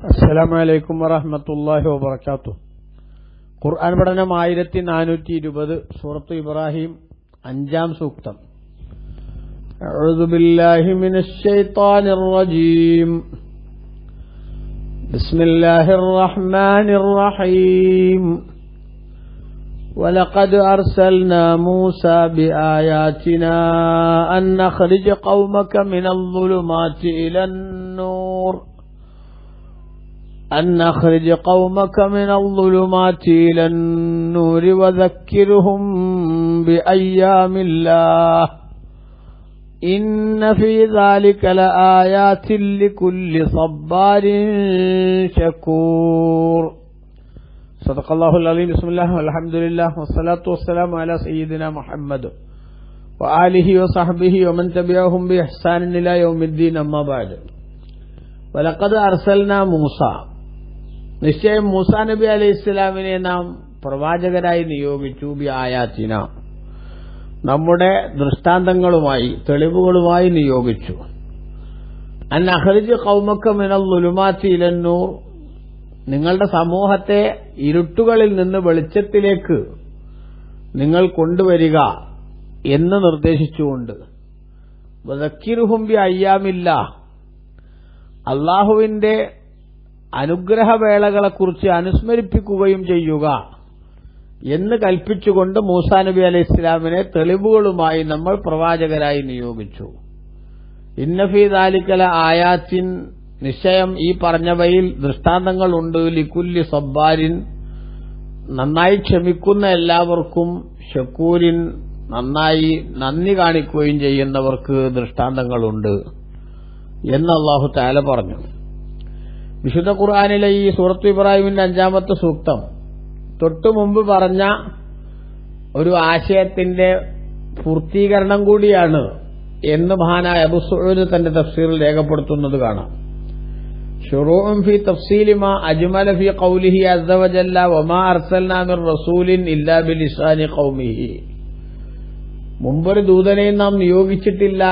അസ്സലാമു അലൈക്കും വറഹ്മത്തുള്ളാഹി വബറകാതുഹു. ഖുർആൻ പഠനം 1420 സൂറത്ത് ഇബ്രാഹിം 5-ാം സൂക്തം. അഊദു ബില്ലാഹി മിനശ് ശൈത്വാനിർ റജീം. ബിസ്മില്ലാഹിർ റഹ്മാനിർ റഹീം. ولقد أرسلنا موسى بآياتنا أن نخرج قومك من الظلمات إلى النور وذكرهم بأيام الله إن في ذلك لآيات لكل صبار شكور. صدق الله العظيم. بسم الله والحمد لله والصلاة والسلام على سيدنا محمد وآله وصحبه ومن تبعهم بإحسان إلى يوم الدين. أما بعد. ولقد أرسلنا موسى. നിശ്ചയം മൂസാ നബി അലൈഹി ഇസ്ലാമിനെ നാം പ്രവാചകരായി നിയോഗിച്ചു. ബി ആയാത്തിന, നമ്മുടെ ദൃഷ്ടാന്തങ്ങളുമായി തെളിവുകളുമായി നിയോഗിച്ചു. അൻ അഖ്രിജ് ഖൗമക മിനൽ ളുലുമാതി ഇലൻ നൂർ, നിങ്ങളുടെ സമൂഹത്തെ ഇരുട്ടുകളിൽ നിന്ന് വെളിച്ചത്തിലേക്ക് നിങ്ങൾ കൊണ്ടുവരിക എന്ന് നിർദ്ദേശിച്ചുകൊണ്ട് വദക്കിറുഹും ബി അയ്യാമില്ലാഹ്, അള്ളാഹുവിന്റെ അനുഗ്രഹവേളകളെക്കുറിച്ച് അനുസ്മരിപ്പിക്കുകയും ചെയ്യുക എന്ന് കൽപ്പിച്ചുകൊണ്ട് മൂസാ നബി അലൈഹി ഇസ്ലാമിനെ തെളിവുകളുമായി നമ്മൾ പ്രവാചകരായി നിയോഗിച്ചു. ഇന്ന ഫീ ദാലിക ലആയാത്തിൻ, നിശ്ചയം ഈ പറഞ്ഞവയിൽ ദൃഷ്ടാന്തങ്ങളുണ്ട്. ലികുല്ലി സബ്ബാരിൻ, നന്നായി ക്ഷമിക്കുന്ന എല്ലാവർക്കും. ഷക്കൂരിൻ, നന്നായി നന്ദി കാണിക്കുകയും ചെയ്യുന്നവർക്ക് ദൃഷ്ടാന്തങ്ങളുണ്ട് എന്ന് അല്ലാഹു തആല പറഞ്ഞു. വിശുദ്ധ ഖുർആനിലെ ഈ സൂറത്ത് ഇബ്രാഹിമിന്റെ 5-ാമത്തെ സൂക്തം തൊട്ടു മുമ്പ് പറഞ്ഞ ഒരു ആശയത്തിന്റെ പൂർത്തീകരണം കൂടിയാണ് എന്ന് മഹാനായ അബൂ സഊദ് തന്റെ തഫ്സീറിൽ രേഖപ്പെടുത്തുന്നത് കാണാം. ശുറൂഉൻ ഫീ തഫ്സീലി മാ അജ്മല ഫീ ഖൗലിഹി അസ്സ വജല്ല വമാ അർസൽനാ മിർ റസൂലിൻ ഇല്ലാ ബിലിസാനി ഖൗമിഹി. മുമ്പൊരു ദൂതനെയും നാം നിയോഗിച്ചിട്ടില്ല,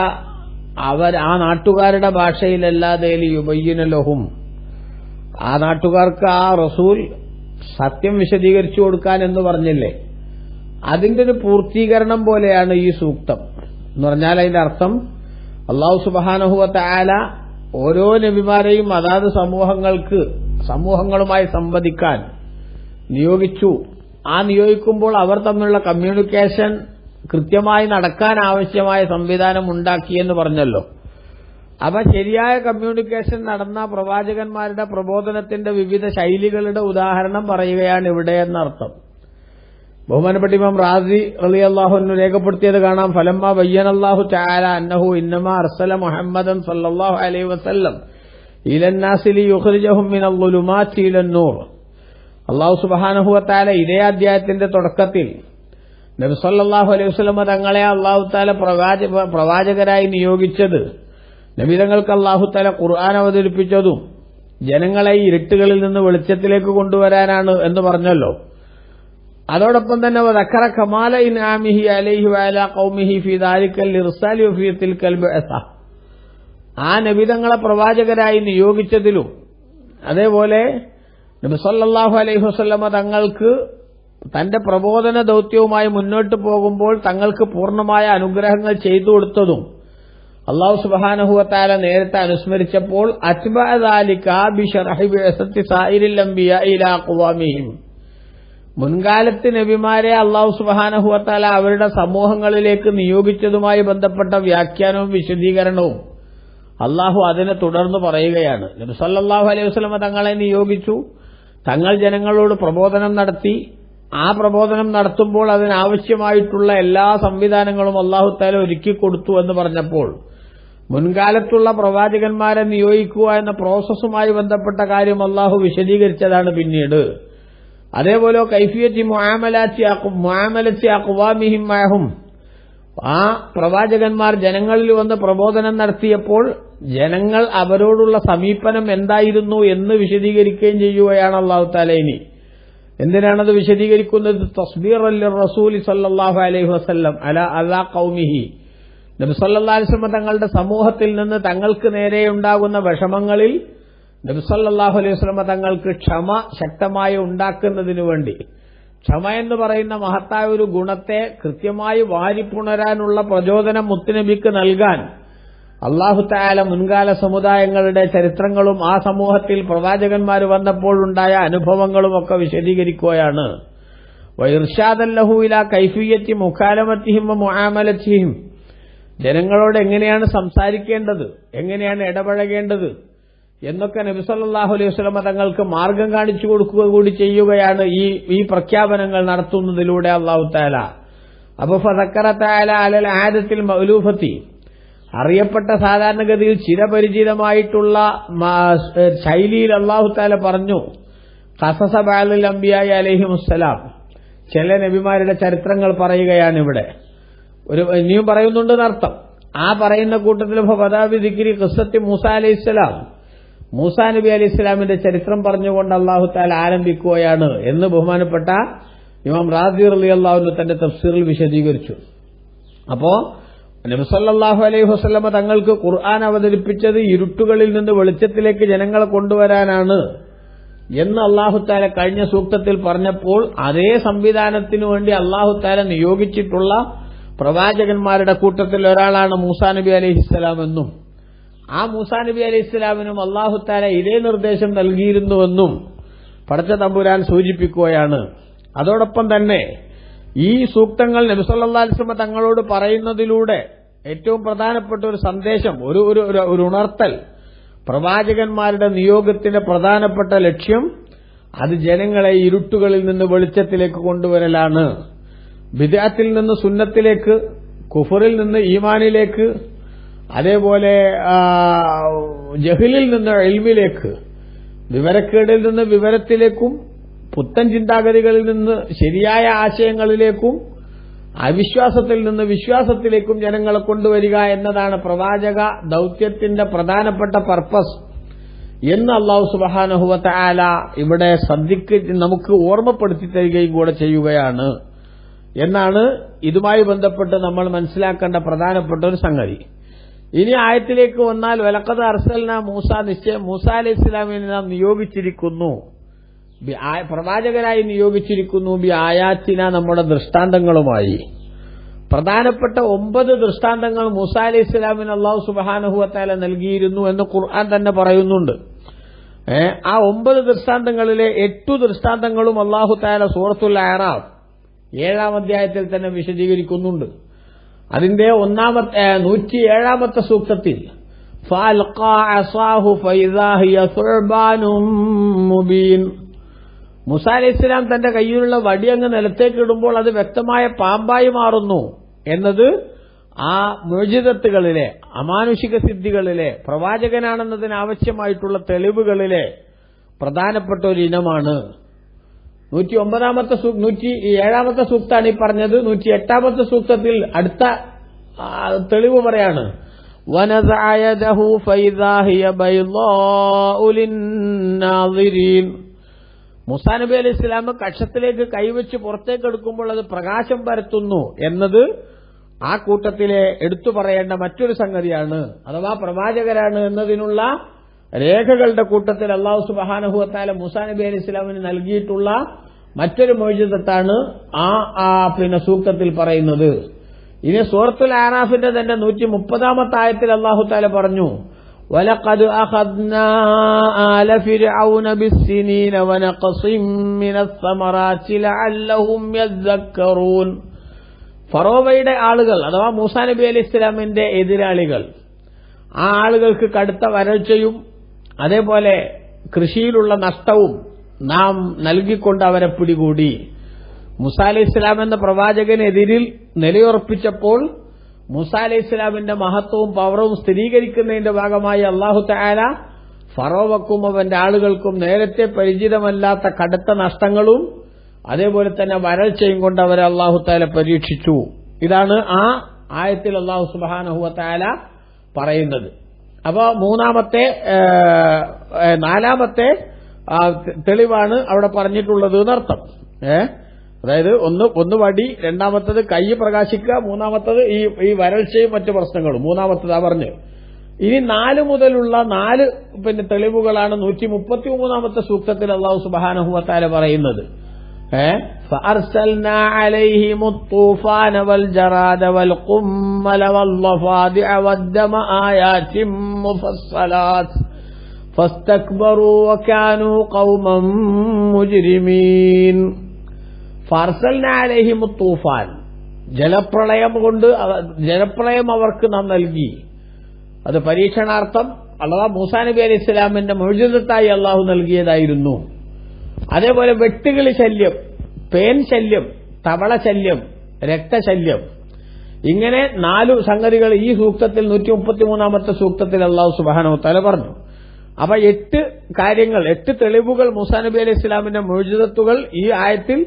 അവർ ആ നാട്ടുകാരുടെ ഭാഷയിലല്ലാതെ ലിയുബയ്യിന ലഹും, ആ നാട്ടുകാർക്ക് ആ റസൂൽ സത്യം വിശദീകരിച്ചു കൊടുക്കാൻ എന്ന് പറഞ്ഞില്ലേ, അതിന്റെ ഒരു പൂർത്തീകരണം പോലെയാണ് ഈ സൂക്തം എന്ന് പറഞ്ഞാൽ അതിന്റെ അർത്ഥം അല്ലാഹു സുബ്ഹാനഹു വ തആല ഓരോ നബിമാരെയും അതാത് സമൂഹങ്ങളുമായി സംവദിക്കാൻ നിയോഗിച്ചു. ആ നിയോഗിക്കുമ്പോൾ അവർ തമ്മിലുള്ള കമ്മ്യൂണിക്കേഷൻ കൃത്യമായി നടക്കാൻ ആവശ്യമായ സംവിധാനം ഉണ്ടാക്കിയെന്ന് പറഞ്ഞല്ലോ. അപ്പൊ ശരിയായ കമ്മ്യൂണിക്കേഷൻ നടന്ന പ്രവാചകന്മാരുടെ പ്രബോധനത്തിന്റെ വിവിധ ശൈലികളുടെ ഉദാഹരണം പറയുകയാണ് ഇവിടെ എന്നർത്ഥം. ബഹുമാനപ്പെട്ട ഇമാം റാസി റളിയല്ലാഹു അൻഹു രേഖപ്പെടുത്തിയത് കാണാം. ഫലമ്മ ബയ്യനല്ലാഹു തആല അന്നഹു ഇന്നമാ അർസല മുഹമ്മദൻ സല്ലല്ലാഹു അലൈഹി വസല്ലം ഇലൻ നാസി ലിയുഖ്രിജഹും മിനൽ ളുലുമാതി ഇലൻ നൂർ. അല്ലാഹു സുബ്ഹാനഹു വ തആല ഇതേ അധ്യായത്തിന്റെ തുടക്കത്തിൽ നബി സല്ലല്ലാഹു അലൈഹി വസല്ലം തങ്ങളെ അല്ലാഹു തആല പ്രവാചകരായി നിയോഗിച്ചത്, നബിതങ്ങൾക്ക് അല്ലാഹു തആല ഖുർആൻ അവതരിപ്പിച്ചതും ജനങ്ങളെ ഇരുട്ടുകളിൽ നിന്ന് വെളിച്ചത്തിലേക്ക് കൊണ്ടുവരാനാണ് എന്ന് പറഞ്ഞല്ലോ. അതോടൊപ്പം തന്നെ വദക്കറ കമാല ഇൻആമിഹി അലൈഹി വഅലാ ഖൗമിഹി ഫീ ദാലിക്കൽ ഇർസാലി വഫീ തിൽകൽ ബഅസ, ആ നബിതങ്ങളെ പ്രവാചകരായി നിയോഗിച്ചതിലും അതേപോലെ നബി സല്ലല്ലാഹു അലൈഹി വസല്ലം തങ്ങൾക്ക് തന്റെ പ്രബോധന ദൌത്യവുമായി മുന്നോട്ട് പോകുമ്പോൾ തങ്ങൾക്ക് പൂർണ്ണമായ അനുഗ്രഹങ്ങൾ ചെയ്തു കൊടുത്തതും അല്ലാഹു സുബ്ഹാനഹു വ തആല നേരത്തെ അനുസ്മരിച്ചപ്പോൾ അത്ബഅ ദാലിക ബിശർഹി ബിഅസത്തി സായിരിൽ അംബിയാ ഇലാ ഖവാമിഹിം, മുൻകാലത്തെ നബിമാരെ അല്ലാഹു സുബ്ഹാനഹു വ തആല അവരുടെ സമൂഹങ്ങളിലേക്ക് നിയോഗിച്ചതുമായി ബന്ധപ്പെട്ട വ്യാഖ്യാനവും വിശദീകരണവും അല്ലാഹു അതിനെ തുടർന്ന് പറയുകയാണ്. നബി സല്ലല്ലാഹു അലൈഹി വസല്ലം തങ്ങളെ നിയോഗിച്ചു, തങ്ങൾ ജനങ്ങളോട് പ്രബോധനം നടത്തി. ആ പ്രബോധനം നടത്തുമ്പോൾ അതിനാവശ്യമായിട്ടുള്ള എല്ലാ സംവിധാനങ്ങളും അല്ലാഹു തആല ഒരുക്കി കൊടുത്തു എന്ന് പറഞ്ഞപ്പോൾ മുൻകാലത്തുള്ള പ്രവാചകന്മാരെ നിയോഗിക്കുക എന്ന പ്രോസസ്സുമായി ബന്ധപ്പെട്ട കാര്യം അല്ലാഹു വിശദീകരിച്ചതാണ് പിന്നീട്. അതേപോലെ കൈഫിയത്തി മുആമലത്തി അഖ്വാമിഹിം മഅഹും, ആ പ്രവാചകന്മാർ ജനങ്ങളിൽ വന്ന് പ്രബോധനം നടത്തിയപ്പോൾ ജനങ്ങൾ അവരോടുള്ള സമീപനം എന്തായിരുന്നു എന്ന് വിശദീകരിക്കുകയും ചെയ്യുകയാണ് അല്ലാഹു തആല. ഇനി എന്തിനാണത് വിശദീകരിക്കുന്നത്? തസ്ബീറൻ ലിർറസൂലി സല്ലല്ലാഹു അലൈഹി വസല്ലം അലാ ഖൗമിഹി, നബി സല്ലല്ലാഹു അലൈഹി വസല്ലം തങ്ങളുടെ സമൂഹത്തിൽ നിന്ന് തങ്ങൾക്ക് നേരെയുണ്ടാകുന്ന വിഷമങ്ങളിൽ നബി സല്ലല്ലാഹു അലൈഹി വസല്ലം തങ്ങൾക്ക് ക്ഷമ ശക്തമായി ഉണ്ടാക്കുന്നതിനു വേണ്ടി, ക്ഷമ എന്ന് പറയുന്ന മഹത്തായ ഒരു ഗുണത്തെ കൃത്യമായി വാരിപ്പുണരാനുള്ള പ്രചോദനം മുത്തുനബിക്ക് നൽകാൻ അല്ലാഹു തആല മുൻകാല സമുദായങ്ങളുടെ ചരിത്രങ്ങളും ആ സമൂഹത്തിൽ പ്രവാചകന്മാർ വന്നപ്പോഴുണ്ടായ അനുഭവങ്ങളും ഒക്കെ വിശദീകരിക്കുകയാണ്. വഇർശാദൻ ലഹു ഇലാ കൈഫിയത്തി മുഖാലമത്തിഹിം വമുആമലത്തിഹിം, ജനങ്ങളോട് എങ്ങനെയാണ് സംസാരിക്കേണ്ടത്, എങ്ങനെയാണ് ഇടപഴകേണ്ടത് എന്നൊക്കെ നബി സല്ലല്ലാഹു അലൈഹി വസല്ലം തങ്ങൾക്ക് മാർഗം കാണിച്ചു കൊടുക്കുക കൂടി ചെയ്യുകയാണ് ഈ പ്രഖ്യാപനങ്ങൾ നടത്തുന്നതിലൂടെ അല്ലാഹു തആല. അപ്പോൾ ഫദക്കറ തആല അലൽ ആദത്തിൽ മഅലൂഫത്തി, അറിയപ്പെട്ട സാധാരണഗതിയിൽ ചിരപരിചിതമായിട്ടുള്ള ശൈലിയിൽ അല്ലാഹു തആല പറഞ്ഞു, ഖസസ ബഅലുൽ അംബിയാഇ അലൈഹിമുസ്സലാം, ചില നബിമാരുടെ ചരിത്രങ്ങൾ പറയുകയാണ് ഇവിടെ. ഇനിയും പറയുന്നുണ്ടെന്നർത്ഥം. ആ പറയുന്ന കൂട്ടത്തിൽ ഫദാബി ദിക്രി ഖിസ്സത്തി മൂസ അലൈഹിസ്സലാം, മൂസാ നബി അലൈഹി ഇസ്ലാമിന്റെ ചരിത്രം പറഞ്ഞുകൊണ്ട് അല്ലാഹു തആല ആരംഭിക്കുകയാണ് എന്ന് ബഹുമാനപ്പെട്ട ഇമാം റാസി റളിയല്ലാഹു അൻഹു തന്റെ തഫ്സീറിൽ വിശദീകരിച്ചു. അപ്പോ നബി സല്ലല്ലാഹു അലൈഹി വസല്ലമ തങ്ങൾക്ക് ഖുർആൻ അവതരിപ്പിച്ചത് ഇരുട്ടുകളിൽ നിന്ന് വെളിച്ചത്തിലേക്ക് ജനങ്ങളെ കൊണ്ടുവരാനാണ് എന്ന് അല്ലാഹു തആല കഴിഞ്ഞ സൂക്തത്തിൽ പറഞ്ഞപ്പോൾ, അതേ സംവിധാനത്തിനു വേണ്ടി അല്ലാഹു തആല നിയോഗിച്ചിട്ടുള്ള പ്രവാചകന്മാരുടെ കൂട്ടത്തിൽ ഒരാളാണ് മൂസാ നബി അലൈഹിസ്സലാം എന്നും, ആ മൂസാ നബി അലൈഹിസ്സലാമിനും അല്ലാഹു തആല ഇതേ നിർദ്ദേശം നൽകിയിരുന്നുവെന്നും പടച്ച തമ്പുരാൻ സൂചിപ്പിക്കുകയാണ്. അതോടൊപ്പം തന്നെ ഈ സൂക്തങ്ങൾ നബി സല്ലല്ലാഹു അലൈഹി വസല്ലം തങ്ങളോട് പറയുന്നതിലൂടെ ഏറ്റവും പ്രധാനപ്പെട്ട ഒരു സന്ദേശം, ഒരു ഉണർത്തൽ, പ്രവാചകന്മാരുടെ നിയോഗത്തിന്റെ പ്രധാനപ്പെട്ട ലക്ഷ്യം അത് ജനങ്ങളെ ഇരുട്ടുകളിൽ നിന്ന് വെളിച്ചത്തിലേക്ക് കൊണ്ടുവരലാണ്. ബിദ്അത്തിൽ നിന്ന് സുന്നത്തിലേക്ക്, കുഫറിൽ നിന്ന് ഈമാനിലേക്ക്, അതേപോലെ ജഹ്ലിൽ നിന്ന് ഇൽമിലേക്ക്, വിവരക്കേടിൽ നിന്ന് വിവരത്തിലേക്കും, പുത്തൻ ചിന്താഗതികളിൽ നിന്ന് ശരിയായ ആശയങ്ങളിലേക്കും, അവിശ്വാസത്തിൽ നിന്ന് വിശ്വാസത്തിലേക്കും ജനങ്ങളെ കൊണ്ടുവരിക എന്നതാണ് പ്രവാചക ദൌത്യത്തിന്റെ പ്രധാനപ്പെട്ട പർപ്പസ് എന്ന് അല്ലാഹു സുബ്ഹാനഹു വ തആല ഇവിടെ നമുക്ക് ഓർമ്മപ്പെടുത്തി തരികയും കൂടെ ചെയ്യുകയാണ് എന്നാണ് ഇതുമായി ബന്ധപ്പെട്ട് നമ്മൾ മനസ്സിലാക്കേണ്ട പ്രധാനപ്പെട്ട ഒരു സംഗതി. ഇനി ആയത്തിലേക്ക് വന്നാൽ, വലഖദ് അർസൽനാ മൂസ, നിശ്ചയം മൂസ അലൈഹി ഇസ്ലാമിനെ നാം നിയോഗിച്ചിരിക്കുന്നു, പ്രവാചകരായി നിയോഗിച്ചിരിക്കുന്നു, ബി ആയാത്തിന, നമ്മുടെ ദൃഷ്ടാന്തങ്ങളുമായി. പ്രധാനപ്പെട്ട 9 ദൃഷ്ടാന്തങ്ങൾ മൂസ അലൈഹി ഇസ്ലാമിന് അല്ലാഹു സുബ്ഹാനഹു വ തആല നൽകിയിരുന്നു എന്ന് ഖുർആൻ തന്നെ പറയുന്നുണ്ട്. ആ 9 ദൃഷ്ടാന്തങ്ങളിലെ 8 ദൃഷ്ടാന്തങ്ങളും അല്ലാഹു തആല സൂറത്തുൽ അഅറാഫ് 7-ാം അധ്യായത്തിൽ തന്നെ വിശദീകരിക്കുന്നുണ്ട്. അതിന്റെ 107-ാമത്തെ സൂക്തത്തിൽ ഫഅൽഖാ അസാഹു ഫഇദാ ഹിയ സുഅ്ബാനും മുബീൻ, മൂസ അലൈഹിസ്സലാം തന്റെ കയ്യിലുള്ള വടി അങ്ങ് നിലത്തേക്ക് ഇടുമ്പോൾ അത് വ്യക്തമായ പാമ്പായി മാറുന്നു എന്നത് ആ മുഅ്ജിസത്തുകളിലെ, അമാനുഷിക സിദ്ധികളിലെ, പ്രവാചകനാണെന്നതിന് ആവശ്യമായിട്ടുള്ള തെളിവുകളിലെ പ്രധാനപ്പെട്ട ഒരു ഇനമാണ്. 107-ാമത്തെ സൂക്താണ് ഈ പറഞ്ഞത്. 108-ാമത്തെ സൂക്തത്തിൽ അടുത്ത തെളിവ് പറയാണ്, വനസഅ യദഹു ഫഇദാ ഹിയ ബൈളാഉ ലിന്നാസിരീൻ, മൂസാ നബി അലൈഹി ഇസ്ലാം കക്ഷത്തിലേക്ക് കൈവച്ച് പുറത്തേക്ക് എടുക്കുമ്പോൾ അത് പ്രകാശം പരത്തുന്നു എന്നത് ആ കൂട്ടത്തിലെ എടുത്തു പറയേണ്ട മറ്റൊരു സംഗതിയാണ്. അഥവാ പ്രവാചകരാണ് എന്നതിനുള്ള രേഖകളുടെ കൂട്ടത്തിൽ അല്ലാഹു സുബ്ഹാനഹു വ തആല മൂസാ നബി അലൈഹി ഇസ്ലാമിന് നൽകിയിട്ടുള്ള മറ്റൊരു മുഅ്ജിസത്താണ് പിന്നെ സൂക്തത്തിൽ പറയുന്നത്. ഇനി സൂറത്തുൽ അഅറാഫിന്റെ തന്നെ 130-ാമത്തെ ആയത്തിൽ അല്ലാഹു തആല പറഞ്ഞു, വലഖദ് അഖദ്നാ ആല ഫിർഔന ബിസ്സിനീന വനഖസിം മിനസ് സമറാത്തി ലഅല്ലഹും യദ്ദക്കറൂൻ, ഫറോവയുടെ ആളുകൾ അഥവാ മൂസാ നബി അലൈഹി ഇസ്ലാമിന്റെ എതിരാളികൾ, ആ ആളുകൾക്ക് കടുത്ത വരൾച്ചയും അതേപോലെ കൃഷിയിലുള്ള നഷ്ടവും നാം നൽകിക്കൊണ്ട് അവരെ പിടികൂടി. മൂസാ അലൈഹി ഇസ്ലാം എന്ന പ്രവാചകനെതിരിൽ നിലയുറപ്പിച്ചപ്പോൾ മൂസാ അലൈഹി ഇസ്ലാമിന്റെ മഹത്വവും പവറും സ്ഥിരീകരിക്കുന്നതിന്റെ ഭാഗമായി അല്ലാഹു തആല ഫറോവക്കും അവന്റെ ആളുകൾക്കും നേരത്തെ പരിചിതമല്ലാത്ത കടുത്ത നഷ്ടങ്ങളും അതേപോലെ തന്നെ വരൾച്ചയും കൊണ്ട് അവരെ അല്ലാഹു തആല പരീക്ഷിച്ചു. ഇതാണ് ആ ആയത്തിൽ അല്ലാഹു സുബ്ഹാനഹു വ തആല പറയുന്നത്. അപ്പോ 4-ാമത്തെ തെളിവാണ് അവിടെ പറഞ്ഞിട്ടുള്ളത് എന്നർത്ഥം. അതായത് ഒന്ന് വടി, 2-ാമത്തത് കൈ പ്രകാശിക്കുക, 3-ാമത്തത് ഈ വരൾച്ചയും മറ്റു പ്രശ്നങ്ങളും, 3-ാമത്തതാ പറഞ്ഞു. ഇനി 4 മുതലുള്ള 4 തെളിവുകളാണ് 133ാമത്തെ സൂക്തത്തിൽ അല്ലാഹു സുബ്ഹാനഹു വ തആല പറയുന്നത്. فأرسلنا عليهم الطوفان والجراد والقمل والضفادع والدم آيات مفصلات فاستكبروا وكانوا قوما مجرمين. فأرسلنا عليهم الطوفان ജലപ്രളയം അവർക്ക് നാം നൽകി. അത് പരീക്ഷണാർത്ഥം അല്ലാഹു മൂസാ നബി അലൈഹി ഇസ്ലാമിന്റെ മുഅ്ജിസത്തായി അല്ലാഹു നൽകിയതായിരുന്നു. അതേപോലെ വെട്ടുകിളി ശല്യം, പേൻ ശല്യം, തവള ശല്യം, രക്തശല്യം, ഇങ്ങനെ 4 സംഗതികൾ ഈ സൂക്തത്തിൽ 133ാമത്തെ സൂക്തത്തിൽ അല്ലാഹു സുബ്ഹാനഹു തആല പറഞ്ഞു. അപ്പൊ 8 കാര്യങ്ങൾ, 8 തെളിവുകൾ മൂസാ നബി അലൈഹി ഇസ്ലാമിന്റെ മുഅ്ജിസത്തുകൾ ഈ ആയത്തിൽ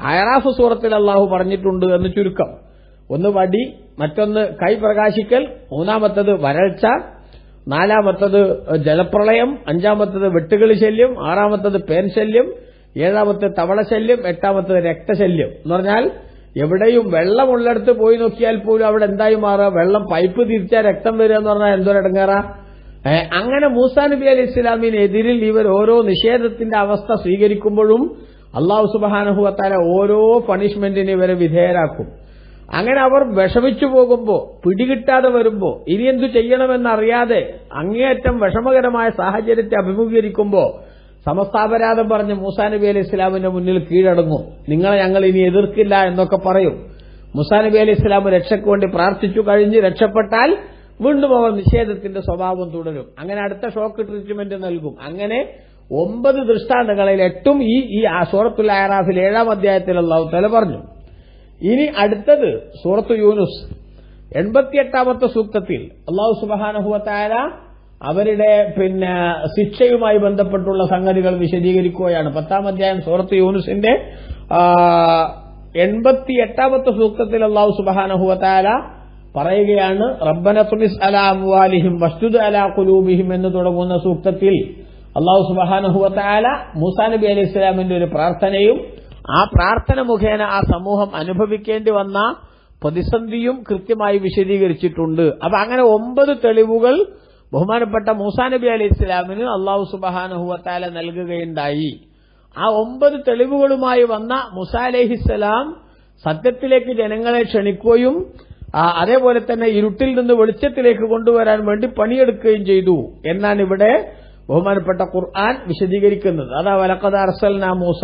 അഅറാഫ് സൂറത്തിൽ അല്ലാഹു പറഞ്ഞിട്ടുണ്ട് എന്ന് ചുരുക്കം. ഒന്ന് വടി, മറ്റൊന്ന് കൈ പ്രകാശിക്കൽ, 3ാമത്തത് വരൾച്ച, 4ാമത്തത് ജലപ്രളയം, 5ാമത്തത് വെട്ടുകിളി ശല്യം, 6ാമത്തത് പേൻ ശല്യം, 7ാമത്തത് തവള ശല്യം, 8ാമത്തത് രക്തശല്യം. എന്ന് പറഞ്ഞാൽ എവിടെയും വെള്ളമുള്ളിടത്ത് പോയി നോക്കിയാൽ പോലും അവിടെ എന്തായി മാറുക? വെള്ളം പൈപ്പ് തിരിച്ചാൽ രക്തം വരിക എന്ന് പറഞ്ഞാൽ എന്തൊരടങ്ങാറാ. അങ്ങനെ മൂസാ നബി അലൈഹി ഇസ്ലാമിനെതിരിൽ ഇവർ ഓരോ നിഷേധത്തിന്റെ അവസ്ഥ സ്വീകരിക്കുമ്പോഴും അല്ലാഹു സുബ്ഹാനഹു വ തആല ഓരോ പണിഷ്മെന്റിന് ഇവരെ വിധേയരാക്കും. അങ്ങനെ അവർ വിഷമിച്ചു പോകുമ്പോ, പിടികിട്ടാതെ വരുമ്പോ, ഇനി എന്തു ചെയ്യണമെന്നറിയാതെ അങ്ങേയറ്റം വിഷമകരമായ സാഹചര്യത്തെ അഭിമുഖീകരിക്കുമ്പോ സമസ്താപരാധം പറഞ്ഞ് മൂസാ നബി അലൈഹി ഇസ്ലാമിന്റെ മുന്നിൽ കീഴടങ്ങും. നിങ്ങളെ ഞങ്ങൾ ഇനി എതിർക്കില്ല എന്നൊക്കെ പറയും. മൂസാ നബി അലൈഹി ഇസ്ലാം രക്ഷയ്ക്ക് വേണ്ടി പ്രാർത്ഥിച്ചു കഴിഞ്ഞ് രക്ഷപ്പെട്ടാൽ വീണ്ടും അവർ നിഷേധത്തിന്റെ സ്വഭാവം തുടരും. അങ്ങനെ അടുത്ത ഷോക്ക് ട്രീറ്റ്മെന്റ് നൽകും. അങ്ങനെ 9 ദൃഷ്ടാന്തങ്ങളിൽ 8ഉം ഈ സൂറത്തുൽ അഅറാഫിൽ 7ാം അധ്യായത്തിൽ അല്ലാഹു തആല പറഞ്ഞു. ഇനി അടുത്തത് സൂറത്തു യൂനുസ് 88ാമത്തെ സൂക്തത്തിൽ അല്ലാഹു സുബ്ഹാനഹു വ തആല അവരുടെ ശിക്ഷയുമായി ബന്ധപ്പെട്ടുള്ള സംഗതികൾ വിശദീകരിക്കുകയാണ്. 10ാം അധ്യായം സൂറത്തു യൂനുസിന്റെ 88ാമത്തെ സൂക്തത്തിൽ അല്ലാഹു സുബ്ഹാനഹു വ തആല പറയുകയാണ്, റബ്ബന തുമിസ് അലാ അംവാലിഹിം വസ്തുദ് അലാ ഖുലൂബിഹിം എന്ന് തുടങ്ങുന്ന സൂക്തത്തിൽ അല്ലാഹു സുബ്ഹാനഹു വ തആല മൂസാ നബി അലൈഹി ഇസ്ലാമിന്റെ ഒരു പ്രാർത്ഥനയും ആ പ്രാർത്ഥന മുഖേന ആ സമൂഹം അനുഭവിക്കേണ്ടി വന്ന പ്രതിസന്ധിയും കൃത്യമായി വിശദീകരിച്ചിട്ടുണ്ട്. അപ്പൊ അങ്ങനെ 9 തെളിവുകൾ ബഹുമാനപ്പെട്ട മൂസാ നബി അലൈഹി ഇസ്ലാമിന് അല്ലാഹു സുബ്ഹാനഹു വ തആല നൽകുകയുണ്ടായി. ആ 9 തെളിവുകളുമായി വന്ന മൂസാ അലൈഹിസ്സലാം സത്യത്തിലേക്ക് ജനങ്ങളെ ക്ഷണിക്കുകയും അതേപോലെ തന്നെ ഇരുട്ടിൽ നിന്ന് വെളിച്ചത്തിലേക്ക് കൊണ്ടുവരാൻ വേണ്ടി പണിയെടുക്കുകയും ചെയ്തു എന്നാണ് ഇവിടെ ബഹുമാനപ്പെട്ട ഖുർആൻ വിശദീകരിക്കുന്നത്. അതാ വലഖദ് അർസൽനാ മൂസ,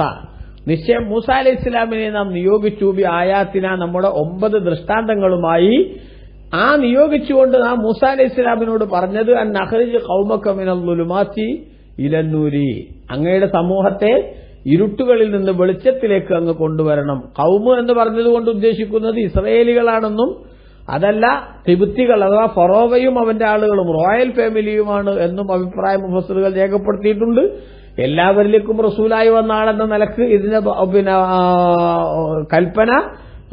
നിശ്ചയം മൂസാ അലൈഹി ഇസ്ലാമിനെ നാം നിയോഗിച്ചു ബി ആയാത്തിന, നമ്മുടെ 9 ദൃഷ്ടാന്തങ്ങളുമായി. ആ നിയോഗിച്ചുകൊണ്ട് നാം മൂസാ അലൈഹി ഇസ്ലാമിനോട് പറഞ്ഞത് അൻ അഖ്രിജ് ഖൗമക മിനൽ ളുലുമാത്തി ഇലന്നൂരി, അങ്ങയുടെ സമൂഹത്തെ ഇരുട്ടുകളിൽ നിന്ന് വെളിച്ചത്തിലേക്ക് അങ്ങ് കൊണ്ടുവരണം. ഖൗമ് എന്ന് പറഞ്ഞതുകൊണ്ട് ഉദ്ദേശിക്കുന്നത് ഇസ്രായേലികളാണെന്നും അതല്ല തിബുത്തികൾ അഥവാ ഫറോവയും അവന്റെ ആളുകളും റോയൽ ഫാമിലിയുമാണ് എന്നും അഭിപ്രായ മുഫസ്സിറുകൾ രേഖപ്പെടുത്തിയിട്ടുണ്ട്. എല്ലാവരിലേക്കും റസൂലായി വന്ന ആളെന്ന നിലക്ക് ഇതിന്റെ കൽപ്പന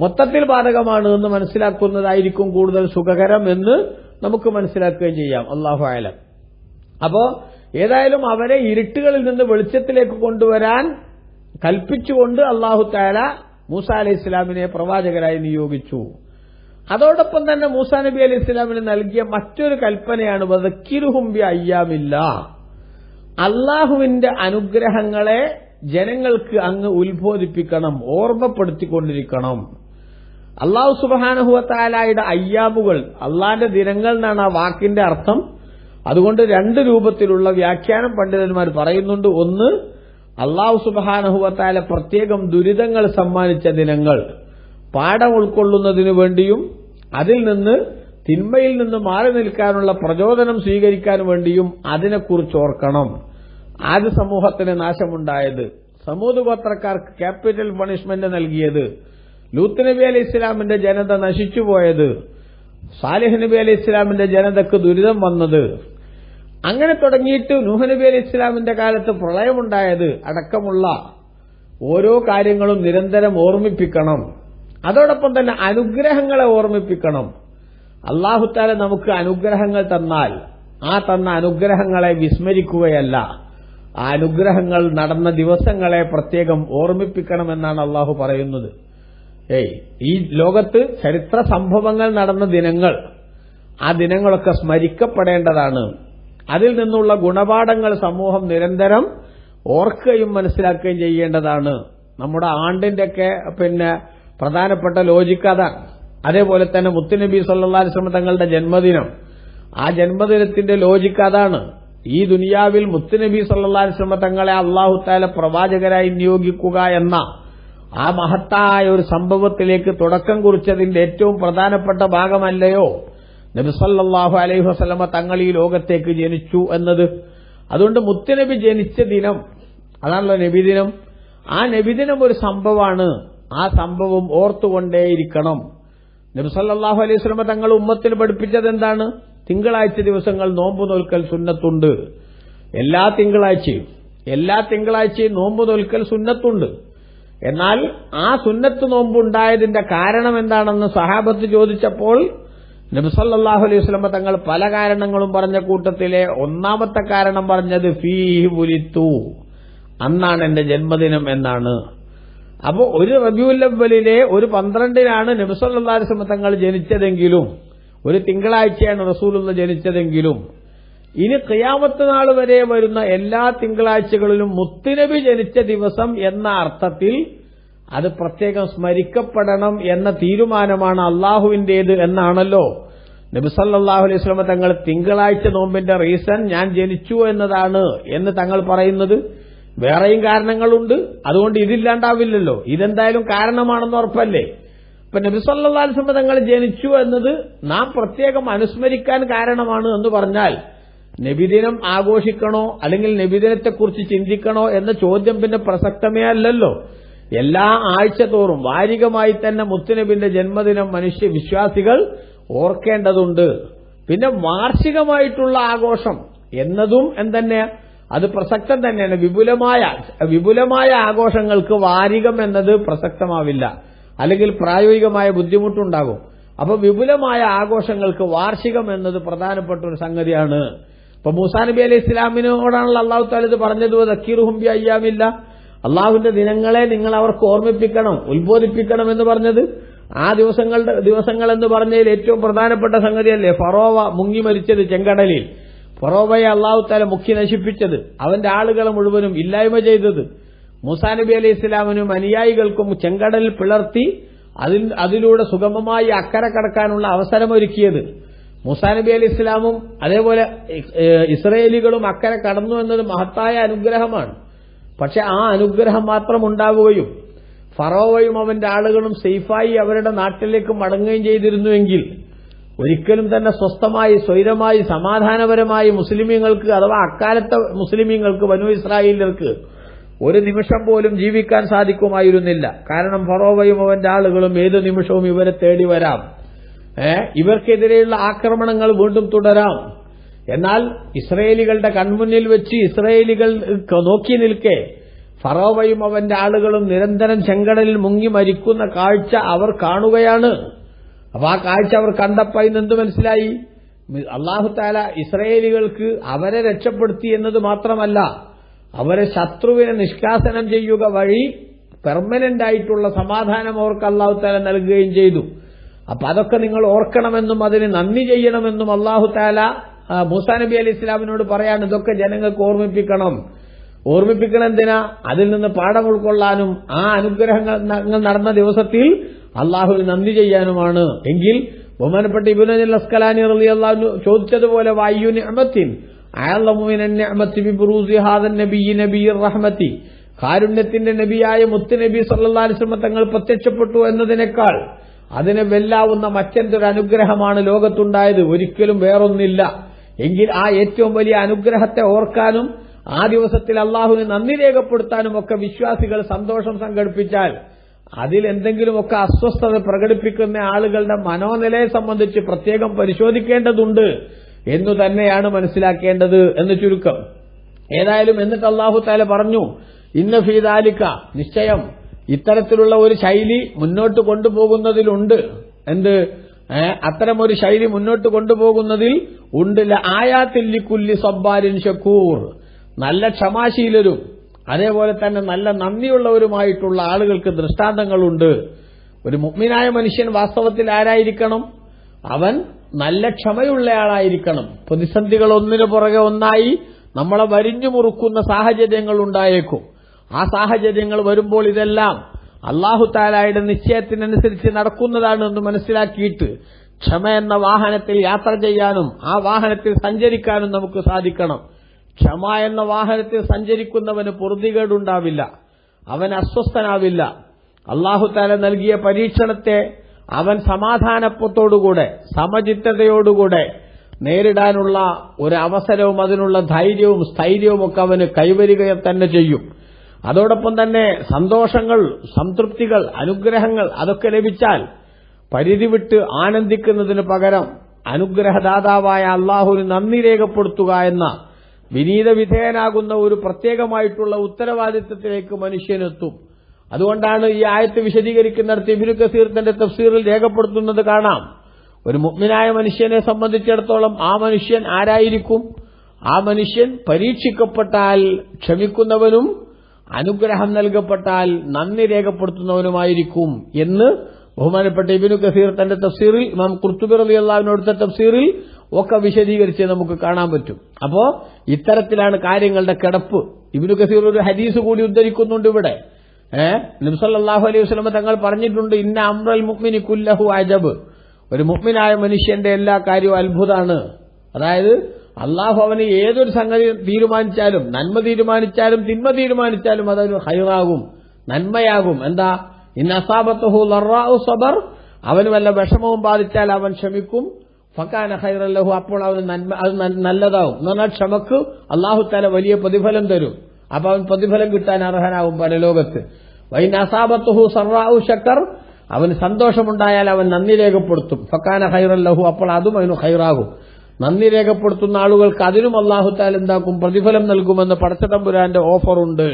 മൊത്തത്തിൽ ബാധകമാണ് എന്ന് മനസ്സിലാക്കുന്നതായിരിക്കും കൂടുതൽ സുഖകരം എന്ന് നമുക്ക് മനസ്സിലാക്കുകയും ചെയ്യാം. അല്ലാഹു അഅലം. അപ്പോ ഏതായാലും അവരെ ഇരുട്ടുകളിൽ നിന്ന് വെളിച്ചത്തിലേക്ക് കൊണ്ടുവരാൻ കൽപ്പിച്ചുകൊണ്ട് അല്ലാഹു തആല മൂസാ അലൈഹി ഇസ്ലാമിനെ പ്രവാചകരായി നിയോഗിച്ചു. അതോടൊപ്പം തന്നെ മൂസാ നബി അലൈഹി ഇസ്ലാമിന് നൽകിയ മറ്റൊരു കൽപ്പനയാണ് വദക്കിറുഹും ബി അയ്യാമില്ലാ, അള്ളാഹുവിന്റെ അനുഗ്രഹങ്ങളെ ജനങ്ങൾക്ക് അങ്ങ് ഉത്ബോധിപ്പിക്കണം, ഓർമ്മപ്പെടുത്തിക്കൊണ്ടിരിക്കണം. അല്ലാഹു സുബ്ഹാനഹു വ തആലയുടെ അയ്യാമുകൾ, അള്ളാന്റെ ദിനങ്ങൾ എന്നാണ് ആ വാക്കിന്റെ അർത്ഥം. അതുകൊണ്ട് 2 രൂപത്തിലുള്ള വ്യാഖ്യാനം പണ്ഡിതന്മാർ പറയുന്നുണ്ട്. ഒന്ന്, അല്ലാഹു സുബ്ഹാനഹു വ തആല പ്രത്യേകം ദുരിതങ്ങൾ സമ്മാനിച്ച ദിനങ്ങൾ, പാഠം ഉൾക്കൊള്ളുന്നതിനു വേണ്ടിയും അതിൽ നിന്ന് തിന്മയിൽ നിന്ന് മാറി നിൽക്കാനുള്ള പ്രചോദനം സ്വീകരിക്കാൻ വേണ്ടിയും അതിനെക്കുറിച്ച് ഓർക്കണം. ആദ്യ സമൂഹത്തിന് നാശമുണ്ടായത്, സമൂദ് ഗോത്രക്കാർക്ക് ക്യാപിറ്റൽ പണിഷ്മെന്റ് നൽകിയത്, ലൂത്ത് നബി അലൈഹി ഇസ്ലാമിന്റെ ജനത നശിച്ചുപോയത്, സാലിഹ് നബി അലൈഹി ഇസ്ലാമിന്റെ ജനതക്ക് ദുരിതം വന്നത്, അങ്ങനെ തുടങ്ങിയിട്ട് നൂഹ് നബി അലൈഹി ഇസ്ലാമിന്റെ കാലത്ത് പ്രളയമുണ്ടായത് അടക്കമുള്ള ഓരോ കാര്യങ്ങളും നിരന്തരം ഓർമ്മിപ്പിക്കണം. അതോടൊപ്പം തന്നെ അനുഗ്രഹങ്ങളെ ഓർമ്മിപ്പിക്കണം. അല്ലാഹു തആല നമുക്ക് അനുഗ്രഹങ്ങൾ തന്നാൽ ആ തന്ന അനുഗ്രഹങ്ങളെ വിസ്മരിക്കുകയല്ല, ആ അനുഗ്രഹങ്ങൾ നടന്ന ദിവസങ്ങളെ പ്രത്യേകം ഓർമ്മിപ്പിക്കണമെന്നാണ് അല്ലാഹു പറയുന്നത്. ഈ ലോകത്ത് ചരിത്ര സംഭവങ്ങൾ നടന്ന ദിനങ്ങൾ, ആ ദിനങ്ങളൊക്കെ സ്മരിക്കപ്പെടേണ്ടതാണ്. അതിൽ നിന്നുള്ള ഗുണപാഠങ്ങൾ സമൂഹം നിരന്തരം ഓർക്കുകയും മനസ്സിലാക്കുകയും ചെയ്യേണ്ടതാണ്. നമ്മുടെ ആണ്ടിന്റെയൊക്കെ പ്രധാനപ്പെട്ട ലോജിക്ക് അതാണ്. അതേപോലെ തന്നെ മുത്തുനബി സല്ലല്ലാഹു അലൈഹി വസല്ലം തങ്ങളുടെ ജന്മദിനം, ആ ജന്മദിനത്തിന്റെ ലോജിക്ക് അതാണ്. ഈ ദുനിയാവിൽ മുത്തുനബി സല്ലല്ലാഹു അലൈഹി വസല്ലം തങ്ങളെ അല്ലാഹു തആല പ്രവാചകരായി നിയോഗിക്കുക എന്ന ആ മഹത്തായ ഒരു സംഭവത്തിലേക്ക് തുടക്കം കുറിച്ചതിന്റെ ഏറ്റവും പ്രധാനപ്പെട്ട ഭാഗമല്ലയോ നബി സല്ലല്ലാഹു അലൈഹി വസല്ലം തങ്ങൾ ഈ ലോകത്തേക്ക് ജനിച്ചു എന്നത്? അതുകൊണ്ട് മുത്തുനബി ജനിച്ച ദിനം, അതാണല്ലോ നബിദിനം. ആ നബിദിനം ഒരു സംഭവമാണ്. ആ സംഭവം ഓർത്തുകൊണ്ടേയിരിക്കണം. നബി സല്ലല്ലാഹു അലൈഹി വസല്ലം തങ്ങൾ ഉമ്മത്തിന് പഠിപ്പിച്ചത് എന്താണ്? തിങ്കളാഴ്ച ദിവസങ്ങൾ നോമ്പ് നോൽക്കൽ സുന്നത്തുണ്ട്. എല്ലാ തിങ്കളാഴ്ചയും നോമ്പ് നോൽക്കൽ സുന്നത്തുണ്ട്. എന്നാൽ ആ സുന്നത്ത് നോമ്പുണ്ടായതിന്റെ കാരണം എന്താണെന്ന് സഹാബത്ത് ചോദിച്ചപ്പോൾ നബി സല്ലല്ലാഹു അലൈഹി വസല്ലം തങ്ങൾ പല കാരണങ്ങളും പറഞ്ഞ കൂട്ടത്തിലെ ഒന്നാമത്തെ കാരണം പറഞ്ഞത് ഫീഹി വുലിത്തു, അന്നാണ് എന്റെ ജന്മദിനം എന്നാണ്. അപ്പോൾ ഒരു റബീഉൽ അവ്വലിലെ ഒരു 12-നാണ് നബി സല്ലല്ലാഹു അലൈഹി വസല്ലം തങ്ങൾ ജനിച്ചതെങ്കിലും, ഒരു തിങ്കളാഴ്ചയാണ് റസൂലുള്ളാഹി ജനിച്ചതെങ്കിലും, ഇനി ഖിയാമത്ത് നാൾ വരെ വരുന്ന എല്ലാ തിങ്കളാഴ്ചകളിലും മുത്തുനബി ജനിച്ച ദിവസം എന്ന അർത്ഥത്തിൽ അത് പ്രത്യേകം സ്മരിക്കപ്പെടണം എന്ന തീരുമാനമാണ് അള്ളാഹുവിന്റേത് എന്നാണല്ലോ നബി സല്ലല്ലാഹു അലൈഹി വസല്ലം തങ്ങൾ തിങ്കളാഴ്ച നോമ്പിന്റെ റീസൺ ഞാൻ ജനിച്ചു എന്നതാണ് എന്ന് തങ്ങൾ പറയുന്നത്. വേറെയും കാരണങ്ങളുണ്ട്, അതുകൊണ്ട് ഇതില്ലാണ്ടാവില്ലല്ലോ. ഇതെന്തായാലും കാരണമാണെന്ന് ഉറപ്പല്ലേ? ഇപ്പൊ നബി സല്ലല്ലാഹു അലൈഹി വസല്ലം തങ്ങൾ ജനിച്ചു എന്നത് നാം പ്രത്യേകം അനുസ്മരിക്കാൻ കാരണമാണ് എന്ന് പറഞ്ഞാൽ നബിദിനം ആഘോഷിക്കണോ അല്ലെങ്കിൽ നബിദിനത്തെക്കുറിച്ച് ചിന്തിക്കണോ എന്ന ചോദ്യം പിന്നെ പ്രസക്തമേ അല്ലല്ലോ. എല്ലാ ആഴ്ച തോറും വാരികമായി തന്നെ മുത്തുനബിന്റെ ജന്മദിനം വിശ്വാസികൾ ഓർക്കേണ്ടതുണ്ട്. പിന്നെ വാർഷികമായിട്ടുള്ള ആഘോഷം എന്നതും എന്തെന്നെയാ, അത് പ്രസക്തം തന്നെയാണ്. വിപുലമായ ആഘോഷങ്ങൾക്ക് വാരികം എന്നത് പ്രസക്തമാവില്ല, അല്ലെങ്കിൽ പ്രായോഗികമായ ബുദ്ധിമുട്ടുണ്ടാകും. അപ്പൊ വിപുലമായ ആഘോഷങ്ങൾക്ക് വാർഷികം എന്നത് പ്രധാനപ്പെട്ട ഒരു സംഗതിയാണ്. ഇപ്പൊ മൂസാ നബി അലൈഹി ഇസ്ലാമിനോടാണല്ലോ അള്ളാഹു തആല ഇത് പറഞ്ഞത്, ദക്കീറുഹും ബി അയ്യാമില്ല, അള്ളാഹുവിന്റെ ദിനങ്ങളെ നിങ്ങൾ അവർക്ക് ഓർമ്മിപ്പിക്കണം, ഉത്ബോധിപ്പിക്കണം എന്ന് പറഞ്ഞത്. ആ ദിവസങ്ങൾ എന്ന് പറഞ്ഞതിൽ ഏറ്റവും പ്രധാനപ്പെട്ട സംഗതിയല്ലേ ഫറോവ മുങ്ങി മരിച്ചത് ചെങ്കടലിൽ. ഫറോവയെ അള്ളാഹു തആല മുക്കി നശിപ്പിച്ചത്, അവന്റെ ആളുകളെ മുഴുവനും ഇല്ലായ്മ ചെയ്തത്. മൂസാ നബി അലൈഹി ഇസ്ലാമിനും അനുയായികൾക്കും ചെങ്കടലിൽ പിളർത്തി അതിലൂടെ സുഗമമായി അക്കരെ കടക്കാനുള്ള അവസരമൊരുക്കിയത്. മൂസാ നബി അലൈഹി ഇസ്ലാമും അതേപോലെ ഇസ്രയേലികളും അക്കരെ കടന്നു എന്നത് മഹത്തായ അനുഗ്രഹമാണ്. പക്ഷെ ആ അനുഗ്രഹം മാത്രം ഉണ്ടാവുകയും ഫറോവയും അവന്റെ ആളുകളും സേഫായി അവരുടെ നാട്ടിലേക്ക് മടങ്ങുകയും ചെയ്തിരുന്നുവെങ്കിൽ ഒരിക്കലും തന്നെ സ്വസ്ഥമായി സ്വൈരമായി സമാധാനപരമായി മുസ്ലിമീങ്ങൾക്ക്, അഥവാ അക്കാലത്തെ മുസ്ലിമീങ്ങൾക്ക്, ബനൂ ഇസ്രായേലിയർക്ക് ഒരു നിമിഷം പോലും ജീവിക്കാൻ സാധിക്കുമായിരുന്നില്ല. കാരണം ഫറോവയും അവന്റെ ആളുകളും ഏതു നിമിഷവും ഇവരെ തേടി വരാം, ഇവർക്കെതിരെയുള്ള ആക്രമണങ്ങൾ വീണ്ടും തുടരാം. എന്നാൽ ഇസ്രയേലികളുടെ കൺമുന്നിൽ വെച്ച് ഇസ്രയേലികൾ നോക്കി നിൽക്കെ ഫറോവയും അവന്റെ ആളുകളും നിരന്തരം ചെങ്കടലിൽ മുങ്ങി മരിക്കുന്ന കാഴ്ച അവർ കാണുകയാണ്. അപ്പൊ ആ കാഴ്ച അവർ കണ്ടപ്പോൾ ഇന്നെന്ത് മനസ്സിലായി? അല്ലാഹു തആല ഇസ്രയേലികൾക്ക് അവരെ രക്ഷപ്പെടുത്തി എന്നത് മാത്രമല്ല, അവരെ ശത്രുവിനെ നിഷ്കാസനം ചെയ്യുക വഴി പെർമനന്റ് ആയിട്ടുള്ള സമാധാനം അവർക്ക് അല്ലാഹു തആല നൽകുകയും ചെയ്തു. അപ്പൊ അതൊക്കെ നിങ്ങൾ ഓർക്കണമെന്നും അതിന് നന്ദി ചെയ്യണമെന്നും അല്ലാഹു തആല മൂസാ നബി അലൈഹി ഇസ്ലാമിനോട് പറയാണ്. ഇതൊക്കെ ജനങ്ങൾക്ക് ഓർമ്മിപ്പിക്കണം എന്തിനാ? അതിൽ നിന്ന് പാഠം ഉൾക്കൊള്ളാനും ആ അനുഗ്രഹങ്ങൾ നടന്ന ദിവസത്തിൽ അള്ളാഹുവിന് നന്ദി ചെയ്യാനുമാണ്. എങ്കിൽ ബഹുമാനപ്പെട്ട ഇബ്നു അൽ അസ്കലാനി റളിയല്ലാഹു അൻഹു ചോദിച്ചതുപോലെ വഅയ്യു നിഅമത്തിൻ അഅലമു മിനൻ നിഅമത്തി ബിബുറൂസി ഹാദൻ നബിയ്യി നബിയ്യിർ റഹ്മത്തി, കാരുണ്യത്തിന്റെ നബിയായ മുത്തുനബി സല്ലല്ലാഹു അലൈഹി വസല്ലം തങ്ങൾ പ്രത്യക്ഷപ്പെട്ടു എന്നതിനേക്കാൾ അതിനെ വെല്ലാവുന്ന മറ്റെന്തൊരു അനുഗ്രഹമാണ് ലോകത്തുണ്ടായത്? ഒരിക്കലും വേറൊന്നില്ല. എങ്കിൽ ആ ഏറ്റവും വലിയ അനുഗ്രഹത്തെ ഓർക്കാനും ആ ദിവസത്തിൽ അള്ളാഹുവിന് നന്ദി രേഖപ്പെടുത്താനും ഒക്കെ വിശ്വാസികൾ സന്തോഷം സംഘടിപ്പിച്ചാൽ അതിലെന്തെങ്കിലുമൊക്കെ അസ്വസ്ഥത പ്രകടിപ്പിക്കുന്ന ആളുകളുടെ മനോനിലയെ സംബന്ധിച്ച് പ്രത്യേകം പരിശോധിക്കേണ്ടതുണ്ട് എന്നു തന്നെയാണ് മനസ്സിലാക്കേണ്ടത് എന്ന് ചുരുക്കം. ഏതായാലും എന്നിട്ട് അല്ലാഹു തആല പറഞ്ഞു, ഇന്ന ഫീ ദാലിക, നിശ്ചയം ഇത്തരത്തിലുള്ള ഒരു ശൈലി മുന്നോട്ട് കൊണ്ടുപോകുന്നതിലുണ്ട്. എന്ത്? അത്തരമൊരു ശൈലി മുന്നോട്ട് കൊണ്ടുപോകുന്നതിൽ ഉണ്ട് ആയാത്തിൽ ലികുല്ലി സബ്ബാരിൻ ശക്കൂർ, നല്ല ക്ഷമാശീലരും അതേപോലെ തന്നെ നല്ല നന്ദിയുള്ളവരുമായിട്ടുള്ള ആളുകൾക്ക് ദൃഷ്ടാന്തങ്ങളുണ്ട്. ഒരു മുഅ്മിനായ മനുഷ്യൻ വാസ്തവത്തിൽ ആരായിരിക്കണം? അവൻ നല്ല ക്ഷമയുള്ളയാളായിരിക്കണം. പ്രതിസന്ധികൾ ഒന്നിനു പുറകെ ഒന്നായി നമ്മളെ വരിഞ്ഞു മുറുക്കുന്ന സാഹചര്യങ്ങൾ ഉണ്ടായേക്കും. ആ സാഹചര്യങ്ങൾ വരുമ്പോൾ ഇതെല്ലാം അല്ലാഹു തആലയുടെ നിശ്ചയത്തിനനുസരിച്ച് നടക്കുന്നതാണ് എന്ന് മനസ്സിലാക്കിയിട്ട് ക്ഷമ എന്ന വാഹനത്തിൽ യാത്ര ചെയ്യാനും ആ വാഹനത്തിൽ സഞ്ചരിക്കാനും നമുക്ക് സാധിക്കണം. ക്ഷമ എന്ന വാഹനത്തിൽ സഞ്ചരിക്കുന്നവന് പൊറുതികേടുണ്ടാവില്ല, അവൻ അസ്വസ്ഥനാവില്ല. അല്ലാഹു തആല നൽകിയ പരീക്ഷണത്തെ അവൻ സമാധാനത്തോടുകൂടെ സമചിത്തതയോടുകൂടെ നേരിടാനുള്ള ഒരു അവസരവും അതിനുള്ള ധൈര്യവും സ്ഥൈര്യവും ഒക്കെ അവന് കൈവരിക തന്നെ ചെയ്യും. അതോടൊപ്പം തന്നെ സന്തോഷങ്ങൾ, സംതൃപ്തികൾ, അനുഗ്രഹങ്ങൾ അതൊക്കെ ലഭിച്ചാൽ പരിധി വിട്ട് ആനന്ദിക്കുന്നതിന് പകരം അനുഗ്രഹദാതാവായ അല്ലാഹുവിന് നന്ദി രേഖപ്പെടുത്തുക എന്ന വിനീത വിധേയനാകുന്ന ഒരു പ്രത്യേകമായിട്ടുള്ള ഉത്തരവാദിത്തത്തിലേക്ക് മനുഷ്യനെത്തും. അതുകൊണ്ടാണ് ഈ ആയത്ത് വിശദീകരിക്കുന്നിടത്ത് ഇബ്നു കസീർ തന്റെ തഫ്സീറിൽ രേഖപ്പെടുത്തുന്നത് കാണാം. ഒരു മുഅ്മിനായ മനുഷ്യനെ സംബന്ധിച്ചിടത്തോളം ആ മനുഷ്യൻ ആരായിരിക്കും? ആ മനുഷ്യൻ പരീക്ഷിക്കപ്പെട്ടാൽ ക്ഷമിക്കുന്നവനും അനുഗ്രഹം നൽകപ്പെട്ടാൽ നന്ദി രേഖപ്പെടുത്തുന്നവനുമായിരിക്കും എന്ന് ബഹുമാനപ്പെട്ട ഇബ്നു കസീർ തന്റെ തഫ്സീറിൽ, ഇമാം ഖുർത്തുബി റളിയല്ലാഹു അൻഹു എടുത്ത തഫ്സീറിൽ ഒക്കെ വിശദീകരിച്ച് നമുക്ക് കാണാൻ പറ്റും. അപ്പോ ഇത്തരത്തിലാണ് കാര്യങ്ങളുടെ കിടപ്പ്. ഇബ്നു കസീർ ഒരു ഹദീസ് കൂടി ഉദ്ധരിക്കുന്നുണ്ട് ഇവിടെ. നബി സല്ലല്ലാഹു അലൈഹി വസല്ലം തങ്ങൾ പറഞ്ഞിട്ടുണ്ട്, ഇന്ന അംറൽ മുഅ്മിനി കുല്ലഹു അജബ്. ഒരു മുഅ്മിനായ മനുഷ്യന്റെ എല്ലാ കാര്യവും അത്ഭുതമാണ്. അതായത് അള്ളാഹു അവന് ഏതൊരു സംഗതി തീരുമാനിച്ചാലും, നന്മ തീരുമാനിച്ചാലും തിന്മ തീരുമാനിച്ചാലും അതൊരു ഹൈറാകും, നന്മയാകും. എന്താ? ഇന്ന അസാബത്തുഹു ലറാഉ സബർ. അവന് വല്ല വിഷമവും ബാധിച്ചാൽ അവൻ ക്ഷമിക്കും. ഫകാന ഖൈറൻ ലഹു. അപ്പോൾ അവന് നന്മ, അത് നല്ലതാവും. എന്ന് പറഞ്ഞാൽ ക്ഷമക്ക് അല്ലാഹു തആല വലിയ പ്രതിഫലം തരും. അപ്പൊ അവൻ പ്രതിഫലം കിട്ടാൻ അർഹനാകും പരലോകത്ത്. വൈന അസാബത്തുഹു സറാഉ ശക്കർ. അവന് സന്തോഷമുണ്ടായാൽ അവൻ നന്ദി രേഖപ്പെടുത്തും. ഫകാന ഖൈറൻ ലഹു. അപ്പോൾ അതും അവന് ഖൈറാകും. നന്ദി രേഖപ്പെടുത്തുന്ന ആളുകൾക്ക് അതിനും അല്ലാഹു തആല എന്താക്കും? പ്രതിഫലം നൽകുമെന്ന് പടച്ചതമ്പുരാന്റെ ഓഫറുണ്ട്.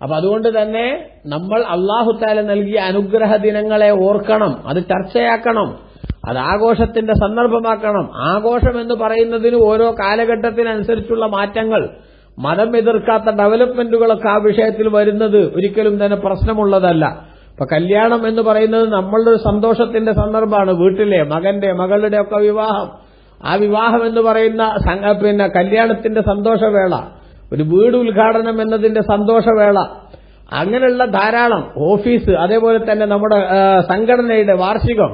അപ്പൊ അതുകൊണ്ട് തന്നെ നമ്മൾ അല്ലാഹു തആല നൽകിയ അനുഗ്രഹ ദിനങ്ങളെ ഓർക്കണം, അത് ചർച്ചയാക്കണം, അത് ആഘോഷത്തിന്റെ സന്ദർഭമാക്കണം. ആഘോഷം എന്ന് പറയുന്നതിന് ഓരോ കാലഘട്ടത്തിനനുസരിച്ചുള്ള മാറ്റങ്ങൾ, മതം എതിർക്കാത്ത ഡെവലപ്മെന്റുകളൊക്കെ ആ വിഷയത്തിൽ വരുന്നത് ഒരിക്കലും തന്നെ പ്രശ്നമുള്ളതല്ല. ഇപ്പൊ കല്യാണം എന്ന് പറയുന്നത് നമ്മളുടെ ഒരു സന്തോഷത്തിന്റെ സന്ദർഭമാണ്. വീട്ടിലെ മകന്റെ മകളുടെ ഒക്കെ വിവാഹം, ആ വിവാഹം എന്ന് പറയുന്ന കല്യാണത്തിന്റെ സന്തോഷവേള, ഒരു വീട് ഉദ്ഘാടനം എന്നതിന്റെ സന്തോഷവേള, അങ്ങനെയുള്ള ധാരാളം ഓഫീസ്, അതേപോലെ തന്നെ നമ്മുടെ സംഘടനയുടെ വാർഷികം,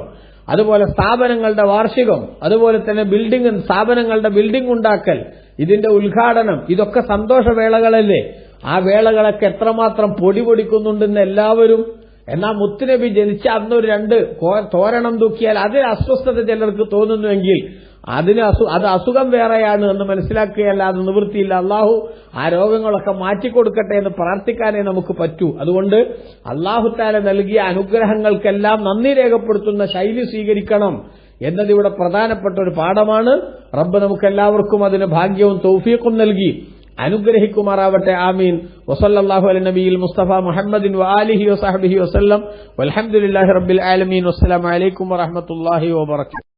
അതുപോലെ സ്ഥാപനങ്ങളുടെ വാർഷികം, അതുപോലെ തന്നെ സ്ഥാപനങ്ങളുടെ ബിൽഡിംഗ് ഉണ്ടാക്കൽ, ഇതിന്റെ ഉദ്ഘാടനം, ഇതൊക്കെ സന്തോഷവേളകളല്ലേ? ആ വേളകളൊക്കെ എത്രമാത്രം പൊടി പൊടിക്കുന്നുണ്ടെന്ന് എല്ലാവരും. എന്നാൽ മുത്തുനബി ജനിച്ച അന്നൊരു 2 തോരണം തൂക്കിയാൽ അതിൽ അസ്വസ്ഥത ചിലർക്ക് തോന്നുന്നുവെങ്കിൽ അത് അസുഖം വേറെയാണ് എന്ന് മനസ്സിലാക്കുകയല്ലാതെ നിവൃത്തിയില്ല. അള്ളാഹു ആ രോഗങ്ങളൊക്കെ മാറ്റിക്കൊടുക്കട്ടെ എന്ന് പ്രാർത്ഥിക്കാനേ നമുക്ക് പറ്റൂ. അതുകൊണ്ട് അള്ളാഹു തആല നൽകിയ അനുഗ്രഹങ്ങൾക്കെല്ലാം നന്ദി രേഖപ്പെടുത്തുന്ന ശൈലി സ്വീകരിക്കണം എന്നതിവിടെ പ്രധാനപ്പെട്ട ഒരു പാഠമാണ്. റബ്ബ് നമുക്കെല്ലാവർക്കും അതിന് ഭാഗ്യവും തൗഫീഖും നൽകി അനുഗ്രഹിക്കുമാറാവട്ടെ. ആമീൻ. വസല്ലല്ലാഹു അലൈഹി നബിയിൽ മുസ്തഫ മുഹമ്മദിൻ വആലിഹി വസഹ്ബിഹി വസല്ലം. വൽഹംദുലില്ലാഹി റബ്ബിൽ ആലമീൻ. വസ്സലാമു അലൈക്കും വറഹ്മത്തുള്ളാഹി വബറകാതുഹു.